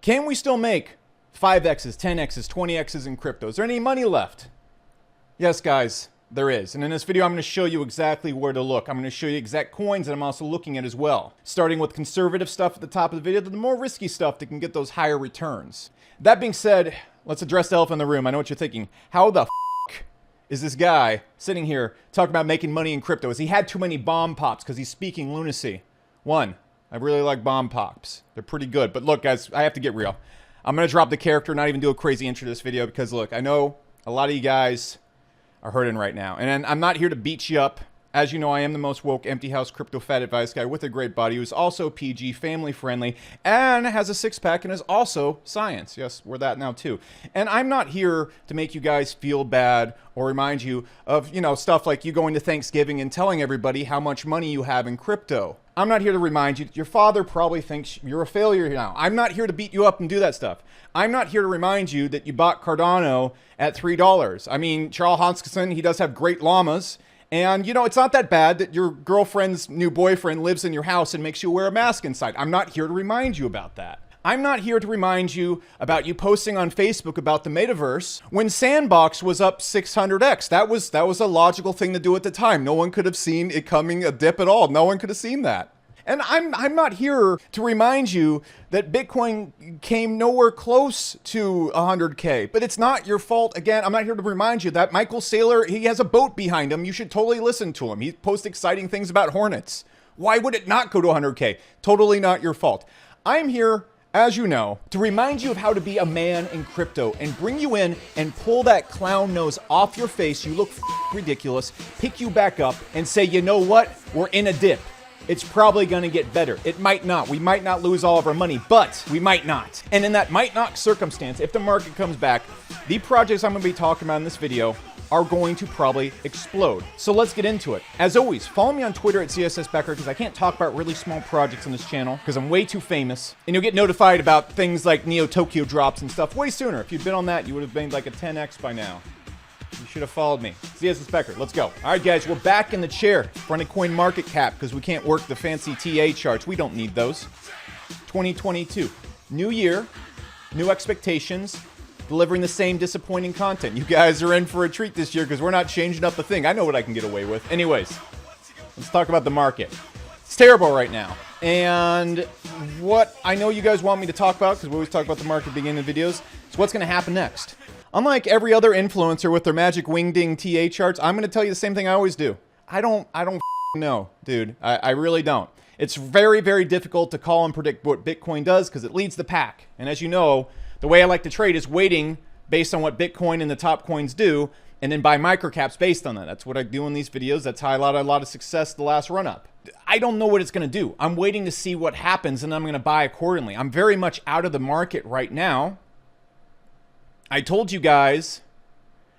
Can we still make 5x's, 10x's, 20x's in crypto? Is there any money left? Yes, guys, there is. And in this video, I'm going to show you exactly where to look. I'm going to show you exact coins that I'm also looking at as well. Starting with conservative stuff at the top of the video to the more risky stuff that can get those higher returns. That being said, let's address the elephant in the room. I know what you're thinking. How the is this guy sitting here talking about making money in crypto? Has he had too many bomb pops because he's speaking lunacy? One, I really like bomb pops. They're pretty good. But look, guys, I have to get real. I'm going to drop the character, not even do a crazy intro to this video because, look, I know a lot of you guys are hurting right now. And I'm not here to beat you up. As you know, I am the most woke, empty house, crypto fat advice guy with a great body who's also PG, family friendly, and has a six-pack and is also science. Yes, we're that now too. And I'm not here to make you guys feel bad or remind you of, stuff like you going to Thanksgiving and telling everybody how much money you have in crypto. I'm not here to remind you. Your father probably thinks you're a failure now. I'm not here to beat you up and do that stuff. I'm not here to remind you that you bought Cardano at $3. I mean, Charles Hoskinson, he does have great llamas. And, it's not that bad that your girlfriend's new boyfriend lives in your house and makes you wear a mask inside. I'm not here to remind you about that. I'm not here to remind you about you posting on Facebook about the metaverse when Sandbox was up 600x. That was a logical thing to do at the time. No one could have seen it coming a dip at all. No one could have seen that. And I'm not here to remind you that Bitcoin came nowhere close to 100K, but it's not your fault. Again, I'm not here to remind you that Michael Saylor, he has a boat behind him. You should totally listen to him. He posts exciting things about Hornets. Why would it not go to 100K? Totally not your fault. I'm here, as you know, to remind you of how to be a man in crypto and bring you in and pull that clown nose off your face. You look ridiculous, pick you back up and say, you know what? We're in a dip. It's probably going to get better. It might not. We might not lose all of our money, but we might not. And in that might not circumstance, if the market comes back, the projects I'm going to be talking about in this video are going to probably explode. So let's get into it. As always, follow me on Twitter at CSSBecker because I can't talk about really small projects on this channel because I'm way too famous. And you'll get notified about things like Neo Tokyo drops and stuff way sooner. If you'd been on that, you would have made like a 10x by now. You should have followed me. CSS Becker, let's go. All right, guys, we're back in the chair. Front of coin market cap because we can't work the fancy TA charts. We don't need those. 2022. New year, new expectations, delivering the same disappointing content. You guys are in for a treat this year because we're not changing up a thing. I know what I can get away with. Anyways, let's talk about the market. It's terrible right now. And what I know you guys want me to talk about, because we always talk about the market at the beginning of videos, is what's going to happen next. Unlike every other influencer with their magic wingding TA charts, I'm going to tell you the same thing I always do. I don't know, dude. I really don't. It's very, very difficult to call and predict what Bitcoin does because it leads the pack. And as you know, the way I like to trade is waiting based on what Bitcoin and the top coins do, and then buy microcaps based on that. That's what I do in these videos. That's how I had a lot of success the last run-up. I don't know what it's going to do. I'm waiting to see what happens, and I'm going to buy accordingly. I'm very much out of the market right now. I told you guys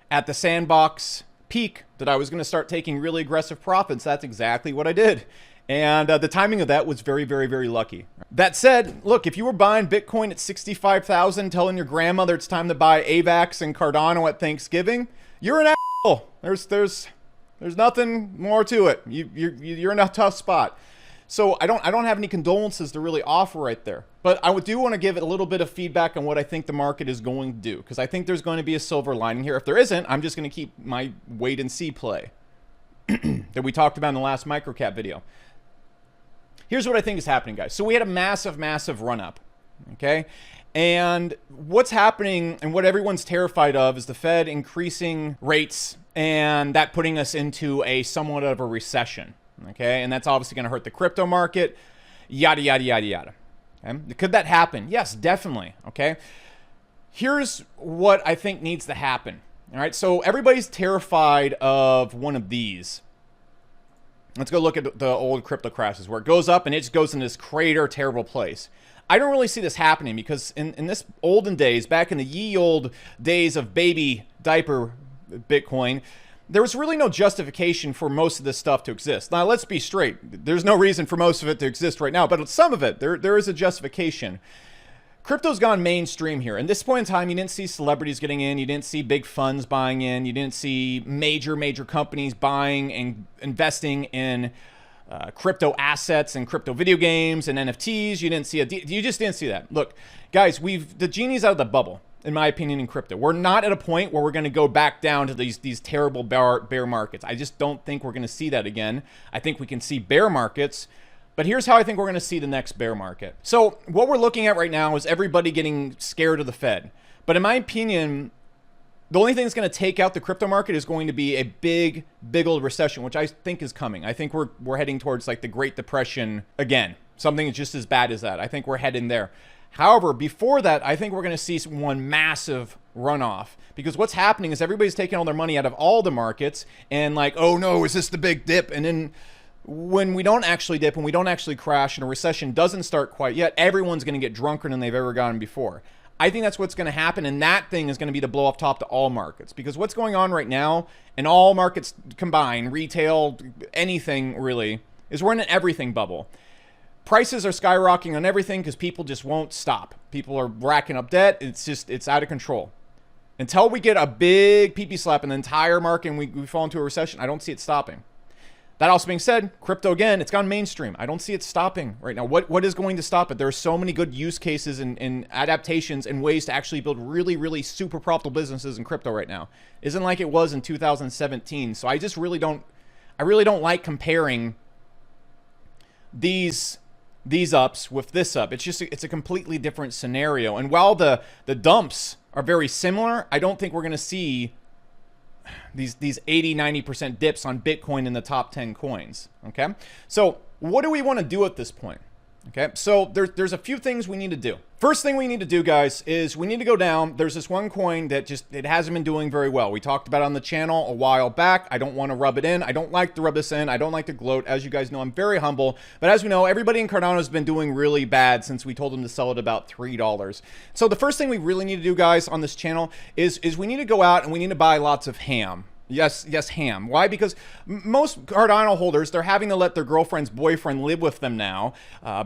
at the Sandbox peak that I was going to start taking really aggressive profits. That's exactly what I did. And the timing of that was very, very, very lucky. That said, look, if you were buying Bitcoin at 65,000, telling your grandmother it's time to buy AVAX and Cardano at Thanksgiving, you're an asshole. There's nothing more to it. You're in a tough spot. So I don't have any condolences to really offer right there. But I do want to give it a little bit of feedback on what I think the market is going to do. Because I think there's going to be a silver lining here. If there isn't, I'm just going to keep my wait and see play that we talked about in the last microcap video. Here's what I think is happening, guys. So we had a massive, massive run up. Okay? And what's happening and what everyone's terrified of is the Fed increasing rates and that putting us into a somewhat of a recession. Okay, and that's obviously going to hurt the crypto market, yada, yada, yada, yada. Okay? Could that happen? Yes, definitely. Okay, here's what I think needs to happen. All right, so everybody's terrified of one of these. Let's go look at the old crypto crashes where it goes up and it just goes in this crater, terrible place. I don't really see this happening because in this olden days, back in the ye old days of baby diaper Bitcoin, there was really no justification for most of this stuff to exist. Now, let's be straight. There's no reason for most of it to exist right now, but some of it, there is a justification. Crypto's gone mainstream here. At this point in time, you didn't see celebrities getting in. You didn't see big funds buying in. You didn't see major companies buying and investing in crypto assets and crypto video games and NFTs. You didn't see you just didn't see that. Look, guys, the genie's out of the bubble, in my opinion, in crypto. We're not at a point where we're going to go back down to these terrible bear markets. I just don't think we're going to see that again. I think we can see bear markets, but here's how I think we're going to see the next bear market. So what we're looking at right now is everybody getting scared of the Fed. But in my opinion, the only thing that's going to take out the crypto market is going to be a big old recession, which I think is coming. I think we're heading towards like the Great Depression again. Something just as bad as that. I think we're heading there. However, before that, I think we're going to see one massive runoff, because what's happening is everybody's taking all their money out of all the markets and like, oh no, is this the big dip? And then when we don't actually dip, when we don't actually crash and a recession doesn't start quite yet, everyone's going to get drunker than they've ever gotten before. I think that's what's going to happen, and that thing is going to be the blow off top to all markets, because what's going on right now, and all markets combined, retail, anything really, is we're in an everything bubble. Prices are skyrocketing on everything because people just won't stop. People are racking up debt. It's out of control. Until we get a big pee-pee slap in the entire market and we fall into a recession, I don't see it stopping. That also being said, crypto, again, it's gone mainstream. I don't see it stopping right now. What is going to stop it? There are so many good use cases and adaptations and ways to actually build really super profitable businesses in crypto right now. Isn't like it was in 2017. So I just really don't like comparing these ups with this up. It's a completely different scenario. And while the dumps are very similar, I don't think we're going to see these 80-90% dips on Bitcoin in the top 10 coins. Okay, so what do we want to do at this point? Okay, so there's a few things we need to do. First thing we need to do, guys, is we need to go down. There's this one coin that it hasn't been doing very well. We talked about it on the channel a while back. I don't want to rub it in. I don't like to rub this in. I don't like to gloat. As you guys know, I'm very humble. But as we know, everybody in Cardano has been doing really bad since we told them to sell it about $3. So the first thing we really need to do, guys, on this channel is we need to go out and we need to buy lots of ham. Yes, ham. Why? Because most Cardano holders, they're having to let their girlfriend's boyfriend live with them now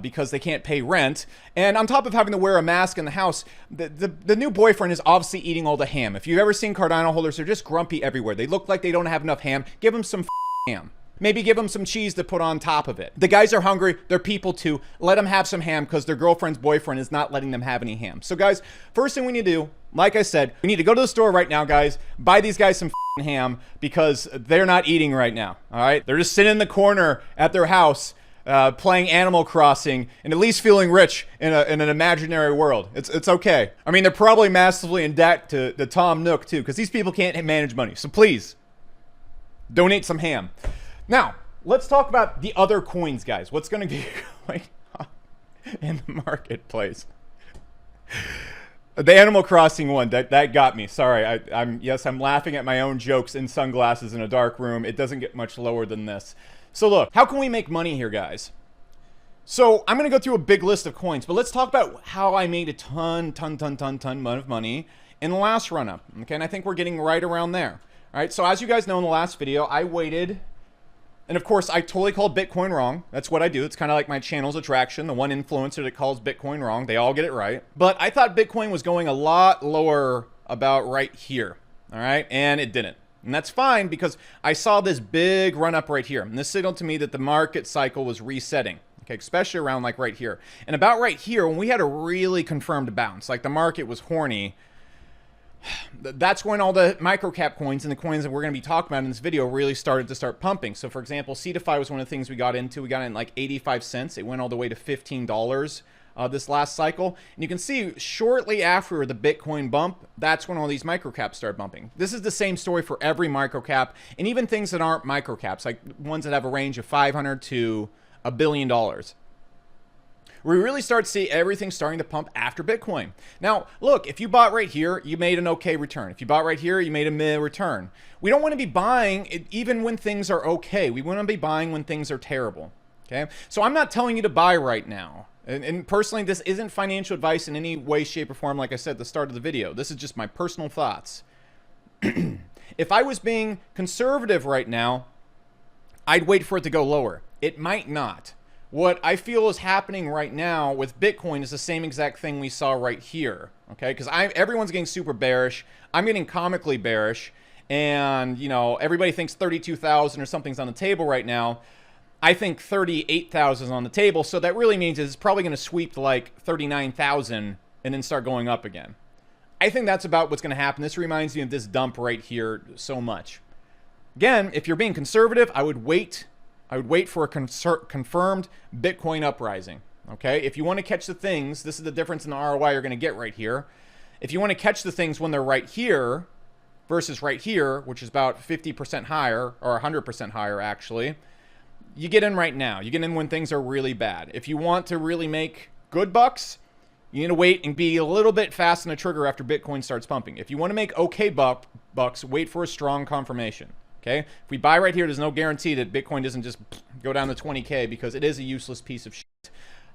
because they can't pay rent. And on top of having to wear a mask in the house, the new boyfriend is obviously eating all the ham. If you've ever seen Cardano holders, they're just grumpy everywhere. They look like they don't have enough ham. Give them some ham. Maybe give them some cheese to put on top of it. The guys are hungry. They're people too. Let them have some ham because their girlfriend's boyfriend is not letting them have any ham. So guys, first thing we need to do, like I said, we need to go to the store right now, guys. Buy these guys some ham because they're not eating right now. All right, they're just sitting in the corner at their house playing Animal Crossing and at least feeling rich in an imaginary world. It's okay. I mean, they're probably massively in debt to Tom Nook too, because these people can't manage money. So please donate some ham. Now, let's talk about the other coins, guys. What's going to be going on in the marketplace? The Animal Crossing one, that got me. Sorry, I'm laughing at my own jokes in sunglasses in a dark room. It doesn't get much lower than this. So look, how can we make money here, guys? So I'm going to go through a big list of coins, but let's talk about how I made a ton of money in the last run-up. Okay, and I think we're getting right around there. All right, so as you guys know in the last video, I waited. And of course, I totally called Bitcoin wrong. That's what I do. It's kind of like my channel's attraction, the one influencer that calls Bitcoin wrong. They all get it right. But I thought Bitcoin was going a lot lower about right here. All right. And it didn't. And that's fine because I saw this big run up right here. And this signaled to me that the market cycle was resetting. Okay, especially around like right here. And about right here, when we had a really confirmed bounce, like the market was horny, that's when all the microcap coins and the coins that we're going to be talking about in this video really started to start pumping. So for example, CeDeFi was one of the things we got into. We got in like 85 cents. It went all the way to $15 this last cycle. And you can see shortly after the Bitcoin bump, that's when all these microcaps start bumping. This is the same story for every microcap, and even things that aren't microcaps, like ones that have a range of 500 to $1 billion. We really start to see everything starting to pump after Bitcoin. Now, look, if you bought right here, you made an okay return. If you bought right here, you made a mid return. We don't want to be buying even when things are okay. We want to be buying when things are terrible. Okay, so I'm not telling you to buy right now. And personally, this isn't financial advice in any way, shape, or form. Like I said at the start of the video, this is just my personal thoughts. If I was being conservative right now, I'd wait for it to go lower. It might not. What I feel is happening right now with Bitcoin is the same exact thing we saw right here, okay? Because everyone's getting super bearish. I'm getting comically bearish, and you know everybody thinks 32,000 or something's on the table right now. I think 38,000 is on the table. So that really means it's probably going to sweep to like 39,000 and then start going up again. I think that's about what's going to happen. This reminds me of this dump right here so much. Again, if you're being conservative, I would wait. I would wait for a confirmed Bitcoin uprising. Okay, if you want to catch the things, this is the difference in the ROI you're going to get right here. If you want to catch the things when they're right here versus right here, which is about 50% higher or 100% higher actually, you get in right now. You get in when things are really bad. If you want to really make good bucks, you need to wait and be a little bit fast on the trigger after Bitcoin starts pumping. If you want to make okay bucks, wait for a strong confirmation. Okay, if we buy right here, there's no guarantee that Bitcoin doesn't just go down to 20K because it is a useless piece of shit.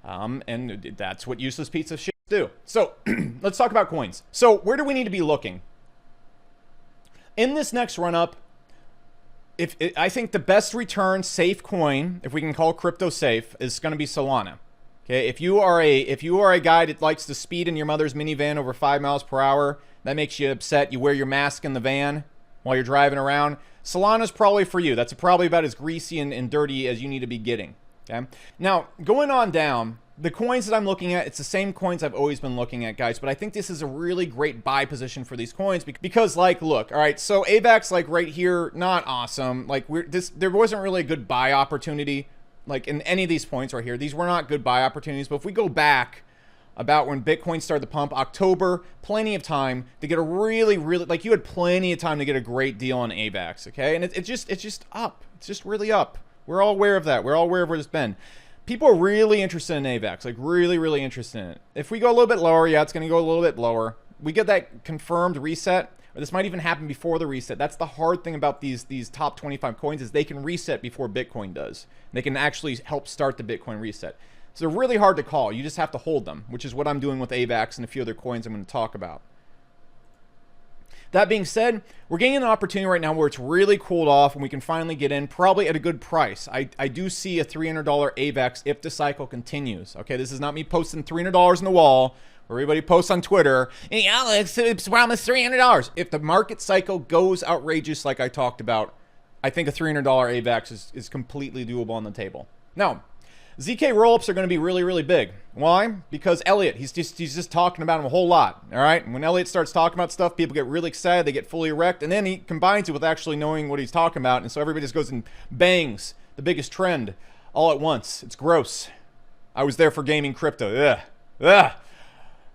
And that's what useless pieces of shit do. So let's talk about coins. So where do we need to be looking? In this next run up, I think the best return safe coin, if we can call crypto safe, is going to be Solana. Okay, if you are a guy that likes to speed in your mother's minivan over 5 miles per hour, that makes you upset. You wear your mask in the van while you're driving around. Solana's probably for you. That's probably about as greasy and dirty as you need to be getting. Okay. Now, going on down, the coins that I'm looking at, it's the same coins I've always been looking at, guys, but I think this is a really great buy position for these coins because, like, look, all right, so AVAX, like, right here, not awesome. Like, there wasn't really a good buy opportunity, like, in any of these points right here. These were not good buy opportunities, but if we go back about when Bitcoin started to pump, October, plenty of time to get a really, like, you had plenty of time to get a great deal on AVAX, okay? And it's just up. It's just really up. We're all aware of that. We're all aware of where it's been. People are really interested in AVAX, like really interested in it. If we go a little bit lower, yeah, it's going to go a little bit lower. We get that confirmed reset, or this might even happen before the reset. That's the hard thing about these top 25 coins is they can reset before Bitcoin does. They can actually help start the Bitcoin reset. So they're really hard to call. You just have to hold them, which is what I'm doing with AVAX and a few other coins I'm going to talk about. That being said, we're getting an opportunity right now where it's really cooled off and we can finally get in probably at a good price. I do see a $300 AVAX if the cycle continues. Okay, this is not me posting $300 in the wall where everybody posts on Twitter. Hey, Alex, it's promised $300. If the market cycle goes outrageous like I talked about, I think a $300 AVAX is completely doable on the table. Now, ZK rollups are going to be really big. Why? Because Elliot, he's just talking about them a whole lot. All right. And when Elliot starts talking about stuff, people get really excited. They get fully erect, and then he combines it with actually knowing what he's talking about, and so everybody just goes and bangs the biggest trend all at once. It's gross. I was there for gaming crypto. Ugh. Ugh.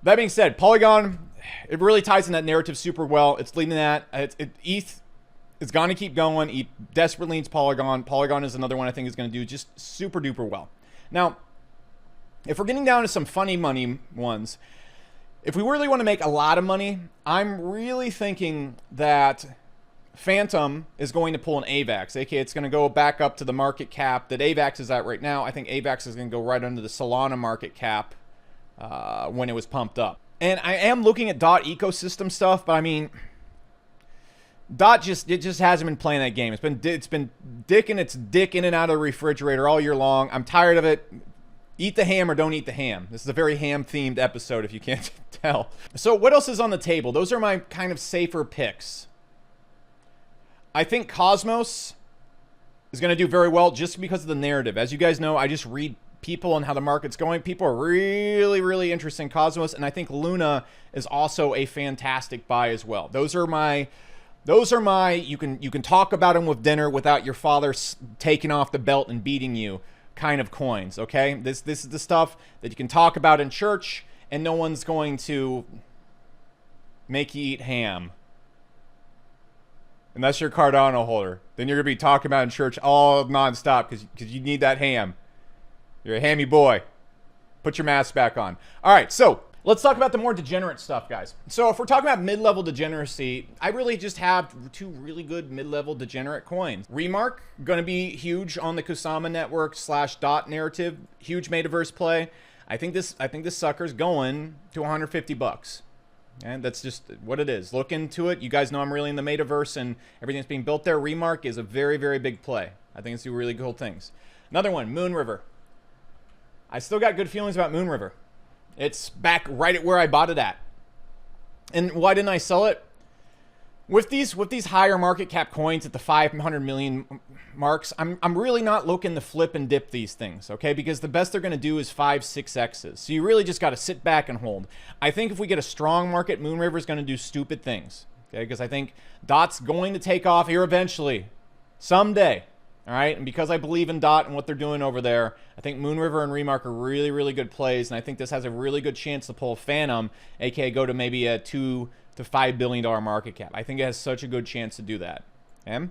That being said, Polygon, it really ties in that narrative super well. It's leading that. ETH is going to keep going. ETH desperately needs Polygon. Polygon is another one I think is going to do just super duper well. Now, if we're getting down to some funny money ones, if we really want to make a lot of money, I'm really thinking that Phantom is going to pull an AVAX. aka it's going to go back up to the market cap that AVAX is at right now. I think AVAX is going to go right under the Solana market cap when it was pumped up. And I am looking at DOT ecosystem stuff, but I mean, DOT just hasn't been playing that game. It's been dicking its dick in and out of the refrigerator all year long. I'm tired of it. Eat the ham or don't eat the ham. This is a very ham-themed episode, if you can't tell. So what else is on the table? Those are my kind of safer picks. I think Cosmos is going to do very well just because of the narrative. As you guys know, I just read people and how the market's going. People are really interested in Cosmos, and I think Luna is also a fantastic buy as well. Those are my you can talk about them with dinner without your father taking off the belt and beating you kind of coins, okay? This is the stuff that you can talk about in church and no one's going to make you eat ham. Unless you're a Cardano holder. Then you're going to be talking about in church all nonstop because you need that ham. You're a hammy boy. Put your mask back on. All right, so let's talk about the more degenerate stuff, guys. So if we're talking about mid-level degeneracy, I really just have two really good mid-level degenerate coins. Remark, going to be huge on the Kusama network / DOT narrative. Huge metaverse play. I think this sucker's going to 150 bucks. And that's just what it is. Look into it. You guys know I'm really in the metaverse and everything that's being built there. Remark is a very big play. I think it's doing really cool things. Another one, Moon River. I still got good feelings about Moon River. It's back right at where I bought it at. And why didn't I sell it? With these higher market cap coins at the 500 million marks, I'm really not looking to flip and dip these things, okay? Because the best they're going to do is 5, 6x's. So you really just got to sit back and hold. I think if we get a strong market, Moonriver is going to do stupid things, okay? Because I think DOT's going to take off here eventually, someday. All right, and because I believe in DOT and what they're doing over there, I think Moonriver and Remark are really, really good plays, and I think this has a really good chance to pull Phantom, aka go to maybe a $2 to $5 billion market cap. I think it has such a good chance to do that. Okay?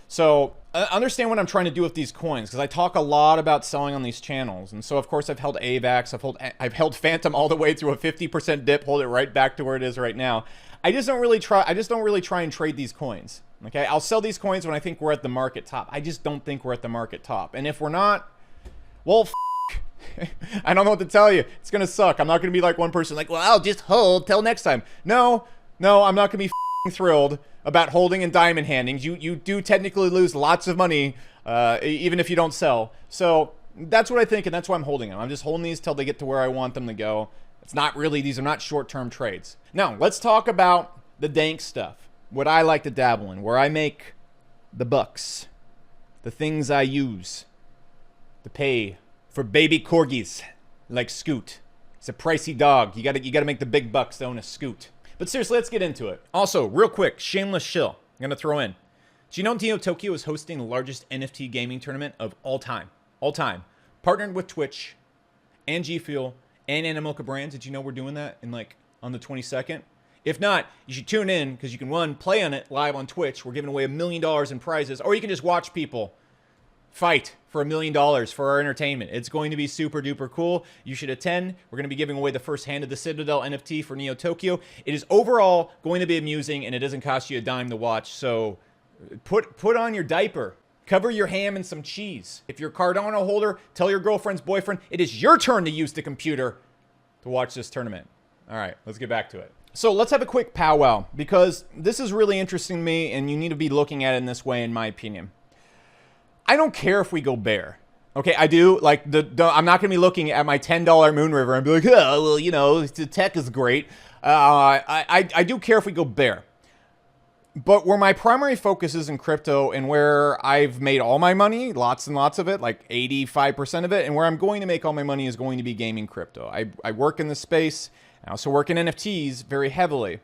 So understand what I'm trying to do with these coins, because I talk a lot about selling on these channels, and so of course I've held AVAX, I've held Phantom all the way through a 50% dip, hold it right back to where it is right now. I just don't really try and trade these coins. Okay, I'll sell these coins when I think we're at the market top. I just don't think we're at the market top. And if we're not, well, I don't know what to tell you. It's going to suck. I'm not going to be like one person like, well, I'll just hold till next time. No, I'm not going to be thrilled about holding and diamond handings. You do technically lose lots of money, even if you don't sell. So that's what I think, and that's why I'm holding them. I'm just holding these till they get to where I want them to go. It's not really, these are not short-term trades. Now, let's talk about the dank stuff. What I like to dabble in, where I make the bucks, the things I use to pay for baby corgis like Scoot. It's a pricey dog. You gotta make the big bucks to own a Scoot. But seriously, let's get into it. Also, real quick, shameless shill. I'm gonna throw in. Do you know Neo Tokyo is hosting the largest NFT gaming tournament of all time? All time. Partnered with Twitch and G Fuel and Animoca Brands. Did you know we're doing that in on the 22nd? If not, you should tune in because you can play on it live on Twitch. We're giving away $1 million in prizes, or you can just watch people fight for $1 million for our entertainment. It's going to be super duper cool. You should attend. We're going to be giving away the first Hand of the Citadel NFT for Neo Tokyo. It is overall going to be amusing, and it doesn't cost you a dime to watch. So put on your diaper. Cover your ham in some cheese. If you're a Cardano holder, tell your girlfriend's boyfriend it is your turn to use the computer to watch this tournament. All right, let's get back to it. So let's have a quick powwow, because this is really interesting to me, and you need to be looking at it in this way, in my opinion. I don't care if we go bear. Okay, I do. Like, I'm not going to be looking at my $10 Moonriver and be like, oh, well, you know, the tech is great. I do care if we go bear. But where my primary focus is in crypto, and where I've made all my money, lots and lots of it, like 85% of it, and where I'm going to make all my money is going to be gaming crypto. I work in this space. I also work in NFTs very heavily.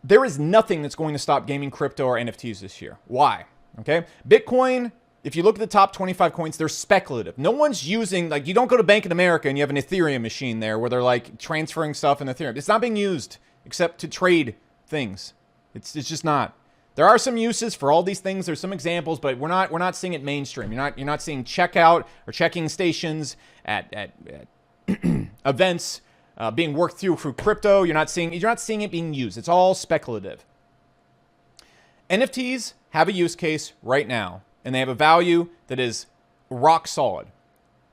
There is nothing that's going to stop gaming crypto or NFTs this year. Why? Okay. Bitcoin, if you look at the top 25 coins, they're speculative. No one's using, like, you don't go to Bank of America and you have an Ethereum machine there where they're like transferring stuff in Ethereum. It's not being used except to trade things. It's just not. There are some uses for all these things. There's some examples, but we're not seeing it mainstream. You're not seeing checkout or checking stations at events being worked through crypto. You're not seeing it being used. It's all speculative. NFTs have a use case right now, and they have a value that is rock solid.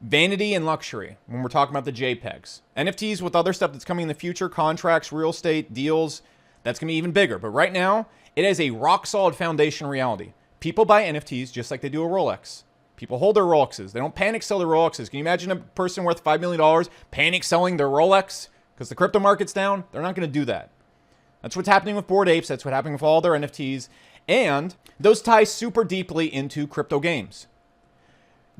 Vanity and luxury, when we're talking about the JPEGs. NFTs with other stuff that's coming in the future, contracts, real estate, deals, that's going to be even bigger. But right now, it is a rock solid foundation reality. People buy NFTs just like they do a Rolex. People hold their Rolexes. They don't panic sell their Rolexes. Can you imagine a person worth $5 million panic selling their Rolex because the crypto market's down? They're not going to do that. That's what's happening with Bored Apes. That's what's happening with all their NFTs. And those tie super deeply into crypto games.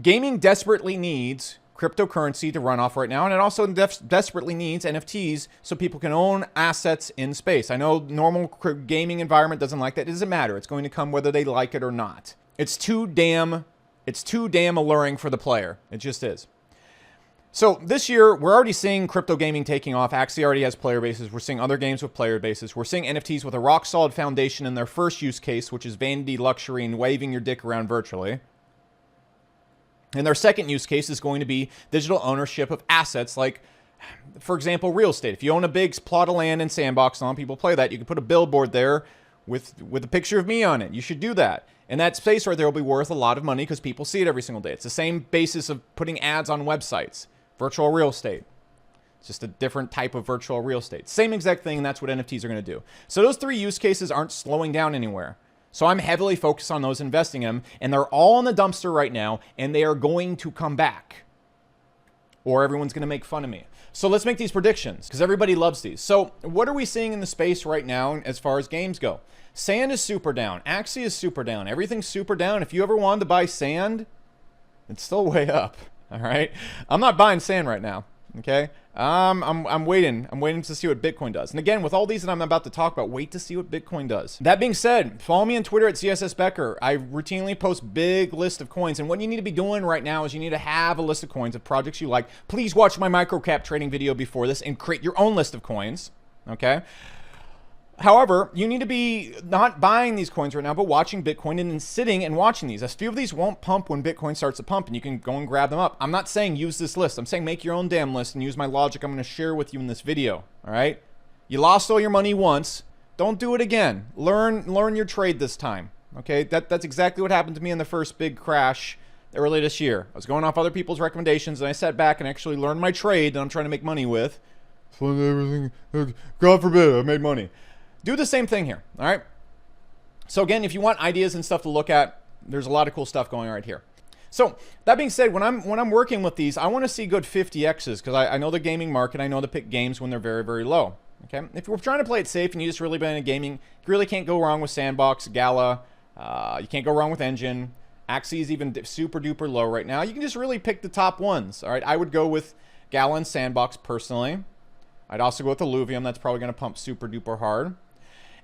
Gaming desperately needs cryptocurrency to run off right now, and it also desperately needs NFTs so people can own assets in space. I know normal gaming environment doesn't like that. It doesn't matter. It's going to come whether they like it or not. It's too damn alluring for the player. It just is. So this year, we're already seeing crypto gaming taking off. Axie already has player bases. We're seeing other games with player bases. We're seeing NFTs with a rock-solid foundation in their first use case, which is vanity, luxury, and waving your dick around virtually. And their second use case is going to be digital ownership of assets like, for example, real estate. If you own a big plot of land in Sandbox, a lot of people play that, you can put a billboard there with a picture of me on it. You should do that. And that space right there will be worth a lot of money because people see it every single day. It's the same basis of putting ads on websites. Virtual real estate. It's just a different type of virtual real estate. Same exact thing, and that's what NFTs are going to do. So those three use cases aren't slowing down anywhere. So I'm heavily focused on those, investing in them, and they're all in the dumpster right now, and they are going to come back. or everyone's going to make fun of me. So let's make these predictions because everybody loves these. So what are we seeing in the space right now as far as games go? Sand is super down. Axie is super down. Everything's super down. If you ever wanted to buy sand, it's still way up. All right. I'm not buying sand right now. Okay. I'm waiting. I'm waiting to see what Bitcoin does. And again, with all these that I'm about to talk about, wait to see what Bitcoin does. That being said, follow me on Twitter at CSS Becker. I routinely post big list of coins. And what you need to be doing right now is you need to have a list of coins of projects you like. Please watch my microcap trading video before this and create your own list of coins. Okay. However, you need to be not buying these coins right now, but watching Bitcoin and then sitting and watching these. A few of these won't pump when Bitcoin starts to pump, and you can go and grab them up. I'm not saying use this list. I'm saying make your own damn list and use my logic I'm going to share with you in this video. All right? You lost all your money once. Don't do it again. Learn your trade this time. Okay? That's exactly what happened to me in the first big crash early this year. I was going off other people's recommendations, and I sat back and actually learned my trade that I'm trying to make money with. Everything, God forbid, I made money. Do the same thing here, all right? So again, if you want ideas and stuff to look at, there's a lot of cool stuff going right here. So that being said, when I'm working with these, I want to see good 50Xs because I know the gaming market. I know to pick games when they're very, very low, okay? If you're trying to play it safe and you just really been in gaming, you really can't go wrong with Sandbox, Gala. You can't go wrong with Engine. Axie is even super duper low right now. You can just really pick the top ones, all right? I would go with Gala and Sandbox personally. I'd also go with Illuvium. That's probably going to pump super duper hard.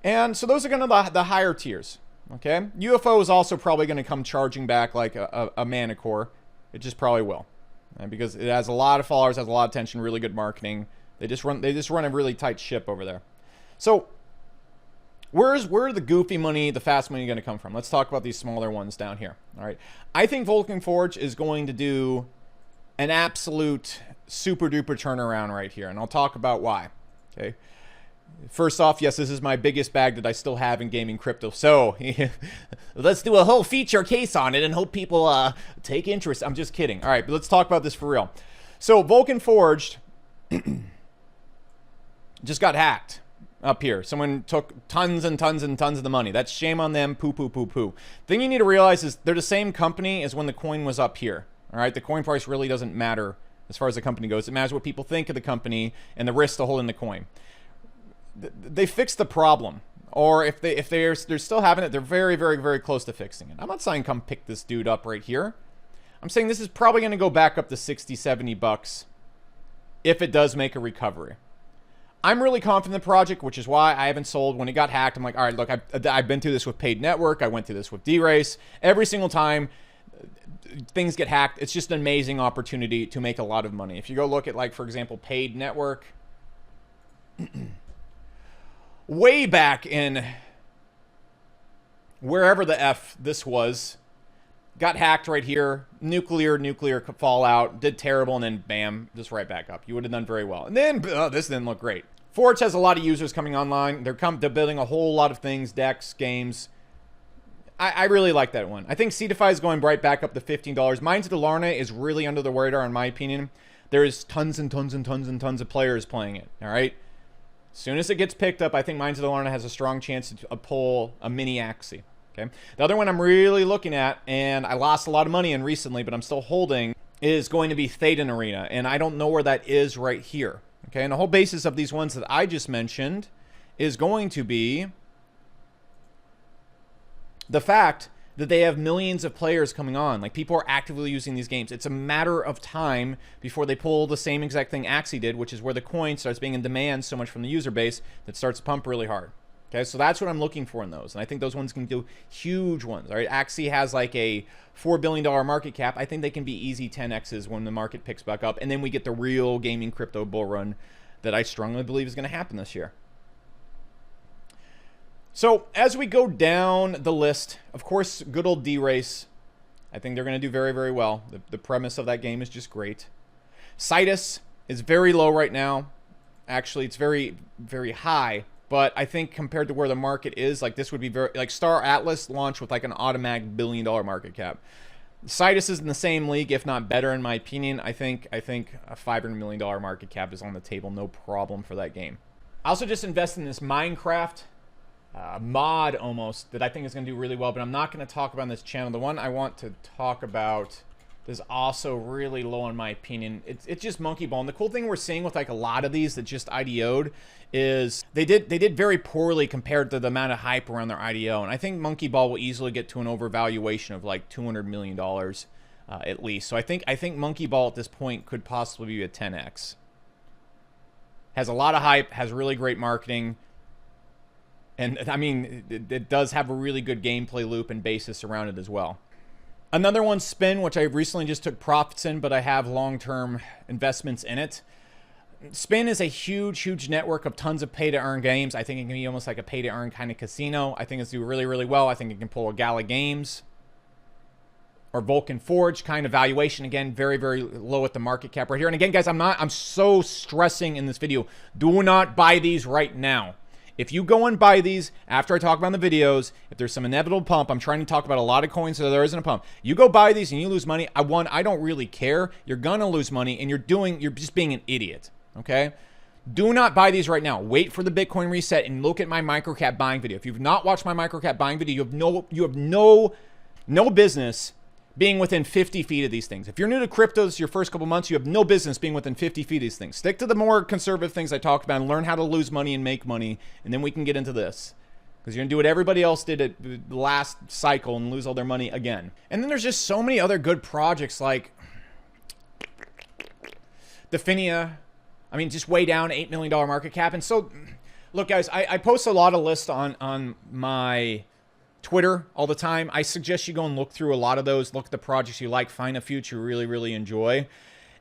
And so those are going to be the higher tiers, okay? UFO is also probably going to come charging back like a mana core. It just probably will, right? Because it has a lot of followers, has a lot of attention, really good marketing. They just run a really tight ship over there. So where the goofy money, the fast money going to come from? Let's talk about these smaller ones down here, all right? I think Vulcan Forge is going to do an absolute super duper turnaround right here, and I'll talk about why, okay? First off, yes, this is my biggest bag that I still have in gaming crypto. So let's do a whole feature case on it and hope people take interest. I'm just kidding. All right, but let's talk about this for real. So Vulcan Forged just got hacked up here. Someone took tons and tons and tons of the money. That's shame on them. Poo, poo, poo, poo. Thing you need to realize is they're the same company as when the coin was up here. All right, the coin price really doesn't matter as far as the company goes. It matters what people think of the company and the risk to hold in the coin. They fixed the problem, or if they're still having it, they're very, very, very close to fixing it. I'm not saying come pick this dude up right here. I'm saying this is probably going to go back up to 60, 70 bucks if it does make a recovery. I'm really confident in the project, which is why I haven't sold. When it got hacked, I'm like, all right, look, I've been through this with Paid Network. I went through this with D-Race. Every single time things get hacked, it's just an amazing opportunity to make a lot of money. If you go look at, like, for example, Paid Network, way back in wherever the F this was, got hacked right here, nuclear fallout, did terrible, and then bam, just right back up. You would have done very well. And then this didn't look great. Forge has a lot of users coming online. They're building a whole lot of things, decks, games. I really like that one. I think Cetify is going right back up to $15. Mines of the Larna is really under the radar, in my opinion. There's tons and tons and tons and tons of players playing it, all right? As soon as it gets picked up, I think Mines of the Larna has a strong chance to pull a mini Axie, okay? The other one I'm really looking at, and I lost a lot of money in recently, but I'm still holding, is going to be Thetan Arena, and I don't know where that is right here, okay? And the whole basis of these ones that I just mentioned is going to be the fact that they have millions of players coming on. Like, people are actively using these games. It's a matter of time before they pull the same exact thing Axie did, which is where the coin starts being in demand so much from the user base that starts to pump really hard. Okay, so that's what I'm looking for in those. And I think those ones can do huge ones. All right, Axie has like a $4 billion market cap. I think they can be easy 10Xs when the market picks back up. And then we get the real gaming crypto bull run that I strongly believe is going to happen this year. So as we go down the list, of course, good old D-Race. I think they're going to do very, very well. The premise of that game is just great. Citus is very low right now. Actually, it's very, very high. But I think compared to where the market is, like, this would be very, like, Star Atlas launched with like an automatic $1 billion market cap. Citus is in the same league, if not better, in my opinion. I think a $500 million market cap is on the table, no problem for that game. I also just invested in this Minecraft mod almost that I think is going to do really well, but I'm not going to talk about on this channel. The one I want to talk about is also really low in my opinion. It's just monkey ball. And the cool thing we're seeing with like a lot of these that just IDO'd is they did very poorly compared to the amount of hype around their IDO. And I think monkey ball will easily get to an overvaluation of like $200 million at least. So I think monkey ball at this point could possibly be a 10x. Has a lot of hype, has really great marketing. And I mean, it does have a really good gameplay loop and basis around it as well. Another one, Spin, which I recently just took profits in, but I have long-term investments in it. Spin is a huge network of tons of pay-to-earn games. I think it can be almost like a pay-to-earn kind of casino. I think it's doing really well. I think it can pull a Gala Games or Vulcan Forge kind of valuation. Again, very low at the market cap right here. And again, guys, I'm so stressing in this video, do not buy these right now. If you go and buy these after I talk about the videos, if there's some inevitable pump, I'm trying to talk about a lot of coins so there isn't a pump. You go buy these and you lose money. I don't really care. You're gonna lose money and you're just being an idiot. Okay? Do not buy these right now. Wait for the Bitcoin reset and look at my microcap buying video. If you've not watched my microcap buying video, you have no business being within 50 feet of these things. If you're new to cryptos, your first couple months, you have no business being within 50 feet of these things. Stick to the more conservative things I talked about and learn how to lose money and make money, and then we can get into this. Because you're going to do what everybody else did at the last cycle and lose all their money again. And then there's just so many other good projects like Definia. I mean, just way down, $8 million market cap. And so, look, guys, I post a lot of lists on my Twitter all the time. I suggest you go and look through a lot of those, look at the projects you like, find a few you really enjoy,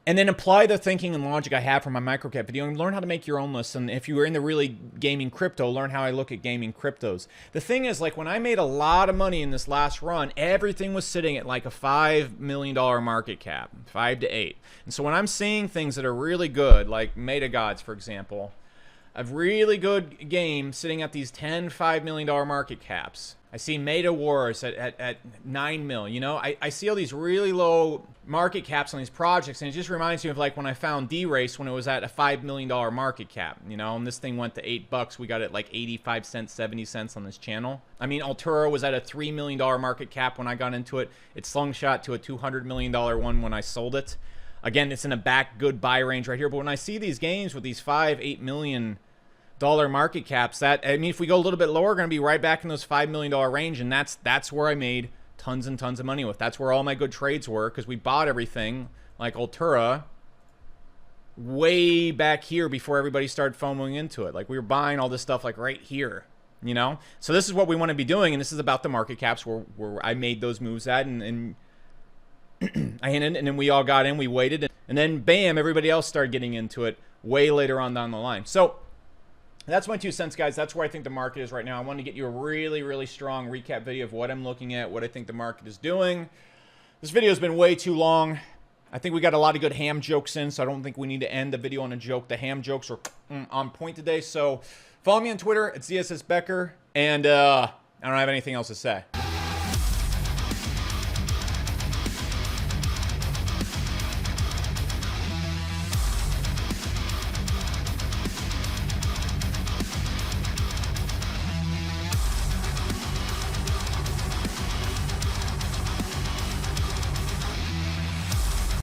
and then apply the thinking and logic I have from my microcap video and learn how to make your own lists. And if you were in the really gaming crypto, learn how I look at gaming cryptos. The thing is, like when I made a lot of money in this last run, everything was sitting at like a $5 million market cap, 5 to 8. And so when I'm seeing things that are really good, like Meta Gods, for example, a really good game sitting at these $5 million market caps. I see Meta Wars at 9 mil. You know, I see all these really low market caps on these projects, and it just reminds me of like when I found D-Race when it was at a $5 million market cap, you know, and this thing went to $8. We got it like 85 cents, 70 cents on this channel. I mean, Altura was at a $3 million market cap when I got into it. It slingshot to a $200 million one when I sold it. Again, it's in a good buy range right here. But when I see these games with these $5-8 million market caps, that, I mean, if we go a little bit lower, we're going to be right back in those $5 million range, and that's where I made tons and tons of money with. That's where all my good trades were, because we bought everything like Altura way back here before everybody started FOMOing into it. Like we were buying all this stuff like right here, you know. So this is what we want to be doing, and this is about the market caps where I made those moves at, and I hinted, and then we all got in, we waited, and then bam, everybody else started getting into it way later on down the line. So that's my 2 cents, guys. That's where I think the market is right now. I wanted to get you a really strong recap video of what I'm looking at, what I think the market is doing. This video has been way too long. I think we got a lot of good ham jokes in, so I don't think we need to end the video on a joke. The ham jokes are on point today. So follow me on Twitter at ZSS Becker, and I don't have anything else to say.